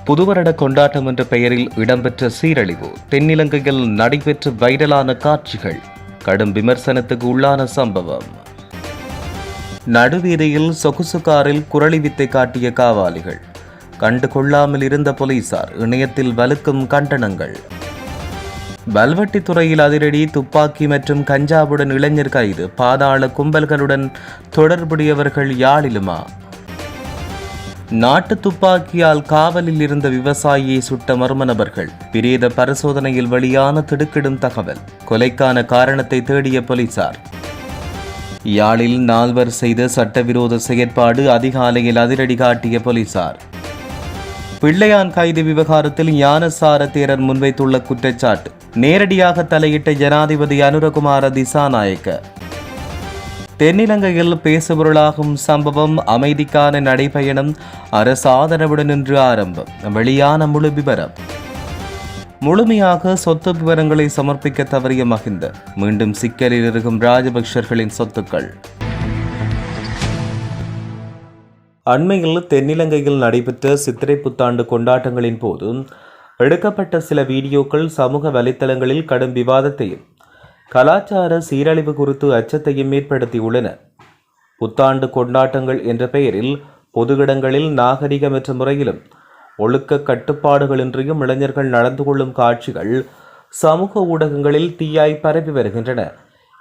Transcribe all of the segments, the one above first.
புதுவருட கொண்டாட்டம் என்ற பெயரில் இடம்பெற்ற சீரழிவு, தென்னிலங்கையில் நடைபெற்ற வைரலான காட்சிகள், கடும் விமர்சனத்துக்கு உள்ளான சம்பவம். நடுவீதியில் சொகுசு காரில் குரளி வித்தை காட்டிய காவாலிகள், கண்டு கொள்ளாமல் இருந்த போலீசார் இணையத்தில் வலுக்கும் கண்டனங்கள். வல்வெட்டித்துறையில் அதிரடி, துப்பாக்கி மற்றும் கஞ்சாவுடன் இளைஞர் கைது, பாதாள கும்பல்களுடன் தொடர்புடையவர்கள் யாழிலுமா? நாட்டு துப்பாக்கியால் காவலில் இருந்த விவசாயியை சுட்ட மர்ம நபர்கள், பிரேத பரிசோதனையில் வெளியான திடுக்கிடும் தகவல், கொலைக்கான காரணத்தை தேடிய போலீசார். யாழில் 4 செய்த சட்டவிரோத செயற்பாடு, அதிகாலையில் அதிரடி காட்டிய போலீசார். பிள்ளையான் கைது விவகாரத்தில் ஞானசார தேரர் முன்வைத்துள்ள குற்றச்சாட்டு, நேரடியாக தலையிட்ட ஜனாதிபதி அனுரகுமார திசாநாயக்க. தென்னிலங்கையில் பேசுபொருளாகும் சம்பவம், அமைதிக்கான நடைபயணம் அரசு ஆதரவுடன் இன்று ஆரம்பம். வெளியான முழு விவரம். முழுமையாக சொத்து விவரங்களை சமர்ப்பிக்க தவறிய மஹிந்த, மீண்டும் சிக்கலில் இருக்கும் ராஜபக்சர்களின் சொத்துக்கள். அண்மையில் தென்னிலங்கையில் நடைபெற்ற சித்திரை புத்தாண்டு கொண்டாட்டங்களின் போது எடுக்கப்பட்ட சில வீடியோக்கள் சமூக வலைத்தளங்களில் கடும் விவாதத்தையும் கலாச்சார சீரழிவு குறித்து அச்சத்தையும் ஏற்படுத்தியுள்ளன. புத்தாண்டு கொண்டாட்டங்கள் என்ற பெயரில் பொது இடங்களில் நாகரிகமற்ற முறையிலும் ஒழுக்க கட்டுப்பாடுகளின்றியும் இளைஞர்கள் நடந்து கொள்ளும் காட்சிகள் சமூக ஊடகங்களில் தீயாய் பரவி வருகின்றன.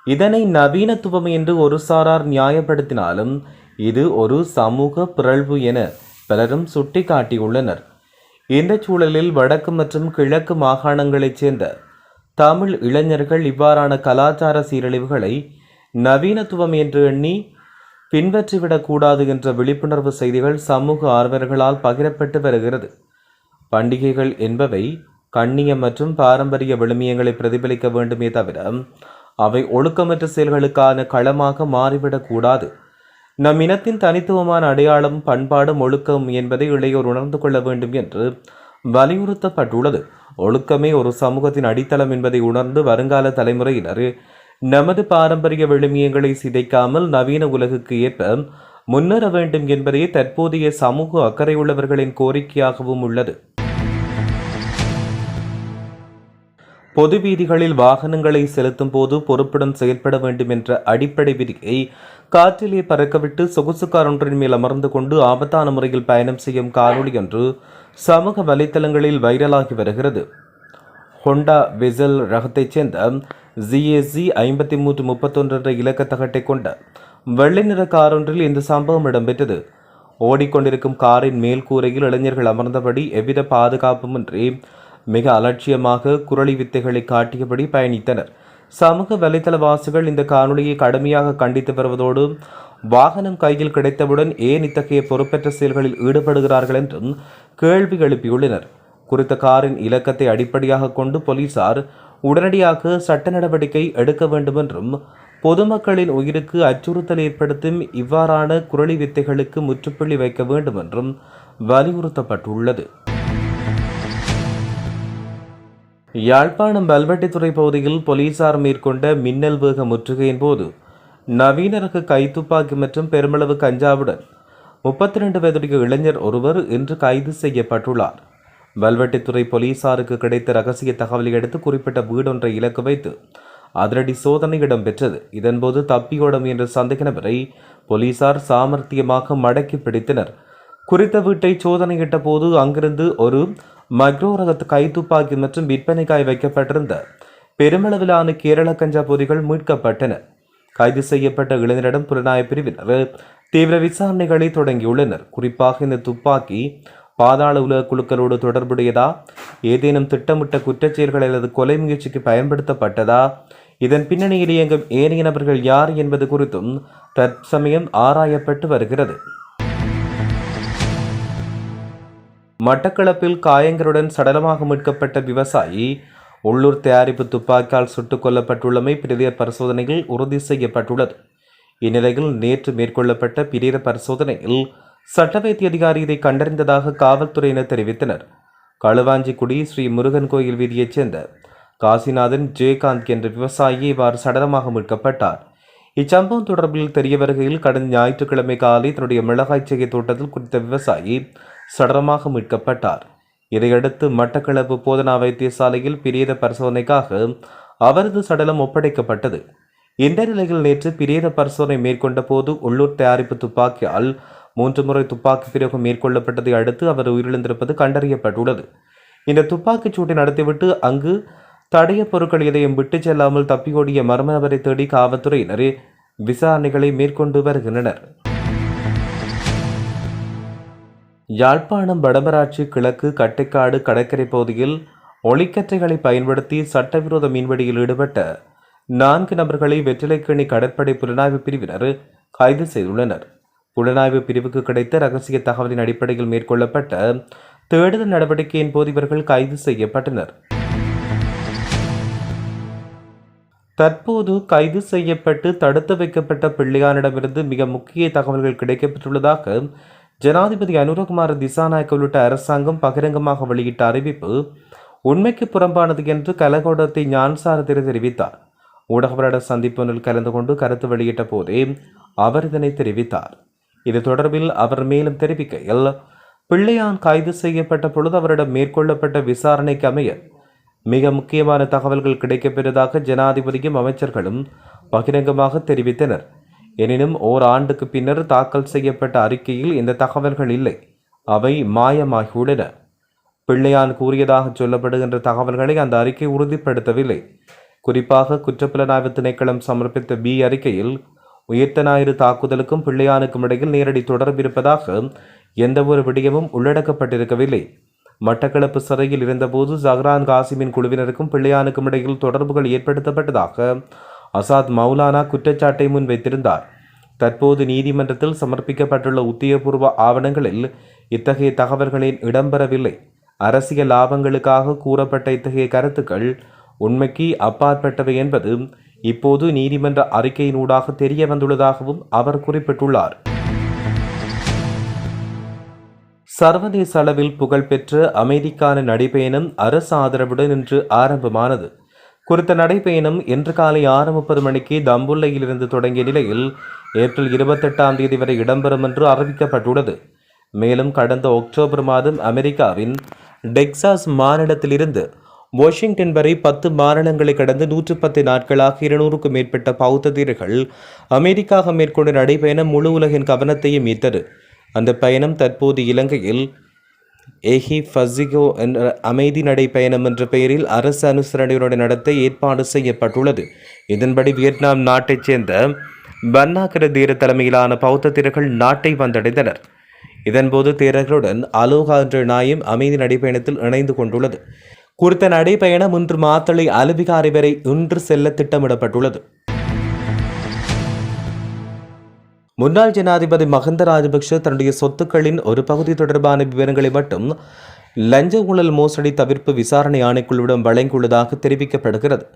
இதனை நவீனத்துவம் என்று ஒரு சாரார் நியாயப்படுத்தினாலும் இது ஒரு சமூக பிறழ்வு என பலரும் சுட்டிக்காட்டியுள்ளனர். இந்த சூழலில் வடக்கு மற்றும் கிழக்கு மாகாணங்களைச் சேர்ந்த தமிழ் இளைஞர்கள் இவ்வாறான கலாச்சார சீரழிவுகளை நவீனத்துவம் என்று எண்ணி பின்பற்றிவிடக்கூடாது என்ற விழிப்புணர்வு செய்திகள் சமூக ஆர்வலர்களால் பகிரப்பட்டு வருகிறது. பண்டிகைகள் என்பவை கண்ணியம் மற்றும் பாரம்பரிய விழுமியங்களை பிரதிபலிக்க வேண்டுமே தவிர அவை ஒழுக்கமற்ற செயல்களுக்கான களமாக மாறிவிடக்கூடாது. நம் இனத்தின் தனித்துவமான அடையாளம், பண்பாடும் ஒழுக்கம் என்பதை இளையோர் உணர்ந்து கொள்ள வேண்டும் என்று வலியுறுத்தப்பட்டுள்ளது. ஒழுக்கமே ஒரு சமூகத்தின் அடித்தளம் என்பதை உணர்ந்து வருங்கால தலைமுறையினர் நமது பாரம்பரிய விழுமியங்களை சிதைக்காமல் நவீன உலகுக்கு ஏற்ப முன்னேற வேண்டும் என்பதே தற்போதைய சமூக அக்கறையுள்ளவர்களின் கோரிக்கையாகவும் உள்ளது. பொது வீதிகளில் வாகனங்களை செலுத்தும் போது பொறுப்புடன் செயல்பட வேண்டும் என்ற அடிப்படை விதியை காற்றிலே பறக்கவிட்டு சொகுசு கார் ஒன்றின் மேல் அமர்ந்து கொண்டு ஆபத்தான முறையில் பயணம் செய்யும் காணொளி ஒன்று சமூக வலைத்தளங்களில் வைரலாகி வருகிறது. ஹோண்டா வெசல் ரகத்தைச் சேர்ந்த GAC 5331 என்ற இலக்க தகட்டை கொண்ட வெள்ளை நிற கார் ஒன்றில் இந்த சம்பவம் இடம்பெற்றது. ஓடிக்கொண்டிருக்கும் காரின் மேல் கூரையில் இளைஞர்கள் அமர்ந்தபடி எவ்வித பாதுகாப்புமின்றி மிக அலட்சியமாக குரளி வித்தைகளை காட்டியபடி பயணித்தனர். சமூக வலைத்தளவாசிகள் இந்த காணொலியை கடுமையாக கண்டித்து வருவதோடு வாகனம் கையில் கிடைத்தவுடன் ஏன் இத்தகைய பொறுப்பற்ற செயல்களில் ஈடுபடுகிறார்கள் என்றும் கேள்வி எழுப்பியுள்ளனர். குறித்த காரின் இலக்கத்தை அடிப்படையாக கொண்டு போலீசார் உடனடியாக சட்ட நடவடிக்கை எடுக்க வேண்டும் என்றும் பொதுமக்களின் உயிருக்கு அச்சுறுத்தல் ஏற்படுத்தும் இவ்வாறான குரளி வித்தைகளுக்கு முற்றுப்புள்ளி வைக்க வேண்டும் என்றும் வலியுறுத்தப்பட்டுள்ளது. யாழ்ப்பாணம் வல்வெட்டித்துறை பகுதியில் போலீசார் மேற்கொண்ட மின்னல் வேக முற்றுகையின் போது நவீன ரக கைத்துப்பாக்கி மற்றும் பெருமளவு கஞ்சாவுடன் 32 வயதுடைய இளைஞர் ஒருவர் இன்று கைது செய்யப்பட்டுள்ளார். வல்வெட்டித்துறை போலீசாருக்கு கிடைத்த ரகசிய தகவலை அடுத்து குறிப்பிட்ட வீடொன்றை இலக்கு வைத்து அதிரடி சோதனை இடம்பெற்றது. இதன்போது தப்பியோட முயன்ற சந்தேக நபரை போலீசார் சாமர்த்தியமாக மடக்கி பிடித்தனர். குறித்த வீட்டை சோதனையிட்ட போது அங்கிருந்து ஒரு மைக்ரோ ரக கைத்துப்பாக்கி மற்றும் விற்பனைக்காய் வைக்கப்பட்டிருந்த பெருமளவிலான கேரள கஞ்சா பொதிகள் மீட்கப்பட்டன. கைது செய்யப்பட்ட இளைஞரிடம் புலனாய்வு பிரிவினர் தீவிர விசாரணைகளை தொடங்கியுள்ளனர். குறிப்பாக இந்த துப்பாக்கி பாதாள உலக குழுக்களோடு தொடர்புடையதா, ஏதேனும் திட்டமிட்ட குற்றச்செயல்கள் அல்லது கொலை முயற்சிக்கு பயன்படுத்தப்பட்டதா, இதன் பின்னணியில் இயங்கும் ஏனைய நபர்கள் யார் என்பது குறித்தும் தற்சமயம் ஆராயப்பட்டு வருகிறது. மட்டக்களப்பில் காயங்களுடன் சடலமாக மீட்கப்பட்ட விவசாயி உள்ளூர் தயாரிப்பு துப்பாக்கியால் சுட்டுக் கொல்லப்பட்டுள்ளமை பிரேத பரிசோதனையில் உறுதி செய்யப்பட்டுள்ளது. இந்நிலையில் நேற்று மேற்கொள்ளப்பட்ட பிரேத பரிசோதனையில் சட்ட வைத்திய அதிகாரி இதை கண்டறிந்ததாக காவல்துறையினர் தெரிவித்தனர். களுவாஞ்சிக்குடி ஸ்ரீ முருகன் கோயில் வீதியைச் சேர்ந்த காசிநாதன் ஜெயகாந்த் என்ற விவசாயி இவ்வாறு சடலமாக மீட்கப்பட்டார். இச்சம்பவம் தொடர்பில் தெரிய வருகையில் கடந்த ஞாயிற்றுக்கிழமை காலை தன்னுடைய மிளகாய் செய்கை தோட்டத்தில் குறித்த விவசாயி சடலமாக மீட்கப்பட்டார். இதையடுத்து மட்டக்களப்பு போதனா வைத்தியசாலையில் பிரேத பரிசோதனைக்காக அவரது சடலம் ஒப்படைக்கப்பட்டது. இந்த நிலையில் நேற்று பிரேத பரிசோதனை மேற்கொண்ட போது உள்ளூர் தயாரிப்பு துப்பாக்கியால் 3 முறை துப்பாக்கி பிரயோகம் மேற்கொள்ளப்பட்டதை அடுத்து அவர் உயிரிழந்திருப்பது கண்டறியப்பட்டுள்ளது. இந்த துப்பாக்கிச் சூட்டை நடத்திவிட்டு அங்கு தடைய பொருட்கள் எதையும் விட்டுச் செல்லாமல் தப்பியோடிய மர்ம நபரை தேடி காவல்துறையினர் விசாரணைகளை மேற்கொண்டு வருகின்றனர். யாழ்ப்பாணம் வடமராட்சி கிழக்கு கட்டைக்காடு கடற்கரை பகுதியில் ஒளிக்கற்றைகளை பயன்படுத்தி சட்டவிரோத மீன்பிடியில் ஈடுபட்ட 4 நபர்களை வெற்றிலைக்கேணி கடற்படை புலனாய்வு பிரிவினர் கைது செய்துள்ளனர். புலனாய்வு பிரிவுக்கு கிடைத்த ரகசிய தகவலின் அடிப்படையில் மேற்கொள்ளப்பட்ட தேடுதல் நடவடிக்கையின் போது இவர்கள் கைது செய்யப்பட்டனர். தற்போது கைது செய்யப்பட்டு தடுத்து வைக்கப்பட்ட பிள்ளையானிடமிருந்து மிக முக்கிய தகவல்கள் கிடைக்கப்பெற்றுள்ளதாக ஜனாதிபதி அனுரகுமார திசாநாயக்க உள்ளிட்ட அரசாங்கம் பகிரங்கமாக வெளியிட்ட அறிவிப்பு உண்மைக்கு புறம்பானது என்று கலகோடத்தை ஞானசார தெரிவித்தார். ஊடகவியலாளர் சந்திப்பொன்றில் கலந்து கொண்டு கருத்து வெளியிட்ட போதே அவர் இதனை தெரிவித்தார். இது தொடர்பில் அவர் மேலும் தெரிவிக்கையில், பிள்ளையான் கைது செய்யப்பட்ட பொழுது அவரிடம் மேற்கொள்ளப்பட்ட விசாரணைக்கு அமைய மிக முக்கியமான தகவல்கள் கிடைக்கப்பெற்றதாக ஜனாதிபதியும் அமைச்சர்களும் பகிரங்கமாக தெரிவித்தனர். எனினும் ஓராண்டுக்கு பின்னர் தாக்கல் செய்யப்பட்ட அறிக்கையில் இந்த தகவல்கள் இல்லை, அவை மாயமாகியுள்ளன. பிள்ளையான் கூறியதாக சொல்லப்படுகின்ற தகவல்களை அந்த அறிக்கை உறுதிப்படுத்தவில்லை. குறிப்பாக குற்றப்புலனாய்வு திணைக்களம் சமர்ப்பித்த பி அறிக்கையில் உயிர்த்த ஞாயிறு தாக்குதலுக்கும் பிள்ளையானுக்கும் இடையில் நேரடி தொடர்பு இருப்பதாக எந்த ஒரு விடயமும் உள்ளடக்கப்பட்டிருக்கவில்லை. மட்டக்களப்பு சிறையில் இருந்தபோது ஜஹ்ரான் காசிமின் குழுவினருக்கும் பிள்ளையானுக்கும் இடையில் தொடர்புகள் ஏற்படுத்தப்பட்டதாக அசாத் மௌலானா குற்றச்சாட்டை முன்வைத்திருந்தார். தற்போது நீதிமன்றத்தில் சமர்ப்பிக்கப்பட்டுள்ள உத்தியோகபூர்வ ஆவணங்களில் இத்தகைய தகவல்களின் இடம்பெறவில்லை. அரசியல் லாபங்களுக்காக கூறப்பட்ட இத்தகைய கருத்துக்கள் உண்மைக்கு அப்பாற்பட்டவை என்பது இப்போது நீதிமன்ற அறிக்கையினூடாக தெரிய வந்துள்ளதாகவும் அவர் குறிப்பிட்டுள்ளார். சர்வதேச அளவில் புகழ்பெற்ற அமைதிக்கான நடைபயணம் அரசு ஆதரவுடன் இன்று ஆரம்பமானது. குறித்த நடைபயணம் இன்று காலை 6:30 மணிக்கு தம்புல்லையிலிருந்து தொடங்கிய நிலையில் ஏப்ரல் 28ஆம் தேதி வரை இடம்பெறும் என்று அறிவிக்கப்பட்டுள்ளது. மேலும் கடந்த அக்டோபர் மாதம் அமெரிக்காவின் டெக்சாஸ் மாநிலத்திலிருந்து வாஷிங்டன் வரை 10 மாநிலங்களை கடந்து 110 நாட்களாக 200க்கும் மேற்பட்ட பௌத்த தீரர்கள் அமெரிக்காக மேற்கொண்ட நடைபயணம் முழு உலகின் கவனத்தையும் ஈர்த்தது. அந்த பயணம் தற்போது இலங்கையில் ஏஹி ஃபசிகோ என்ற அமைதி நடைபயணம் என்ற பெயரில் அரசு அனுசரணையுடன் நடத்த ஏற்பாடு செய்யப்பட்டுள்ளது. இதன்படி வியட்நாம் நாட்டைச் சேர்ந்த பன்னாகர தீர தலைமையிலான பௌத்த தீரர்கள் நாட்டை வந்தடைந்தனர். இதன்போது தேரர்களுடன் அலோகா என்ற நாயும் அமைதி நடைபயணத்தில் இணைந்து கொண்டுள்ளது. குறித்த நடைபயணம் இன்று மாத்தளை அலுவிகாரை வரை இன்று செல்ல திட்டமிடப்பட்டுள்ளது. முன்னாள் ஜனாதிபதி மஹிந்த ராஜபக்ஷ தன்னுடைய சொத்துக்களின் ஒரு பகுதி தொடர்பான விவரங்களை மட்டும் லஞ்ச ஊழல் மோசடி தவிர்ப்பு விசாரணை ஆணைக்குழுவிடம் வழங்கியுள்ளதாக தெரிவிக்கப்படுகிறது.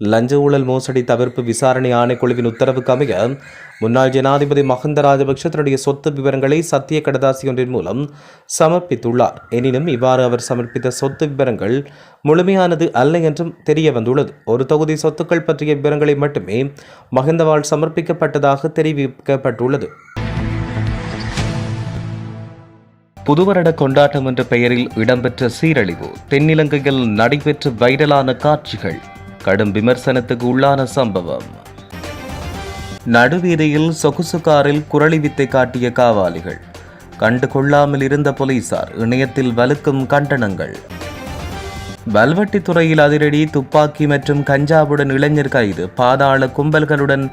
லஞ்ச ஊழல் மோசடி தவிர்ப்பு விசாரணை ஆணைக்குழுவின் உத்தரவுக்கு அமைய முன்னாள் ஜனாதிபதி மஹிந்த ராஜபக்ஷ தன்னுடைய சொத்து விவரங்களை சத்திய கடதாசி ஒன்றின் மூலம் சமர்ப்பித்துள்ளார். எனினும் இவ்வாறு அவர் சமர்ப்பித்த சொத்து விவரங்கள் முழுமையானது அல்ல என்றும் தெரிய வந்துள்ளது. ஒரு தொகுதி சொத்துக்கள் பற்றிய விவரங்களை மட்டுமே மஹிந்தவால் சமர்ப்பிக்கப்பட்டதாக தெரிவிக்கப்பட்டுள்ளது. புதுவருட கொண்டாட்டம் என்ற பெயரில் இடம்பெற்ற சீரழிவு, தென்னிலங்கையில் நடைபெற்ற வைரலான காட்சிகள், கடும் விமர்சனத்துக்கு உள்ளான சம்பவம். நடுவீதியில் சொகுசு காரில் குரளி வித்தை காட்டிய காவாலிகள், கண்டு கொள்ளாமல் இருந்த போலீசார் இணையத்தில் வலுக்கும் கண்டனங்கள். வல்வெட்டித்துறையில் அதிரடி, துப்பாக்கி மற்றும் கஞ்சாவுடன் இளைஞர் கைது, பாதாள கும்பல்களுடன்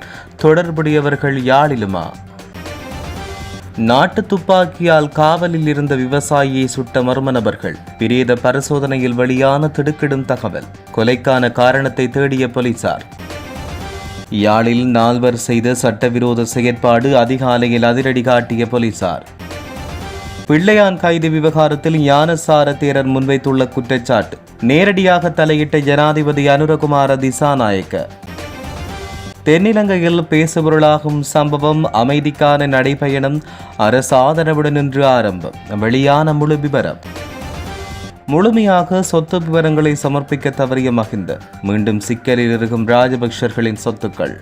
தொடர்புடையவர்கள் யாழிலுமா? நாட்டு துப்பாக்கியால் காவலில் இருந்த விவசாயியை சுட்ட மர்ம நபர்கள், பிரேத பரிசோதனையில் வெளியான திடுக்கிடும் தகவல், கொலைக்கான காரணத்தை தேடிய போலீசார். யாழில் 4 செய்த சட்டவிரோத செயற்பாடு, அதிகாலையில் அதிரடி காட்டிய போலீசார். பிள்ளையான் கைது விவகாரத்தில் ஞானசார தேரர் முன்வைத்துள்ள குற்றச்சாட்டு, நேரடியாக தலையிட்ட ஜனாதிபதி அனுரகுமார திசாநாயக்க. தென்னிலங்கையில் பேசுபொருளாகும் சம்பவம், அமைதிக்கான நடைபயணம் அரசு ஆதரவுடன் இன்று ஆரம்பம். வெளியான முழு விவரம். முழுமையாக சொத்து விவரங்களை சமர்ப்பிக்க தவறிய மஹிந்த, மீண்டும் சிக்கலில் இருக்கும் ராஜபக்ஷர்களின் சொத்துக்கள்.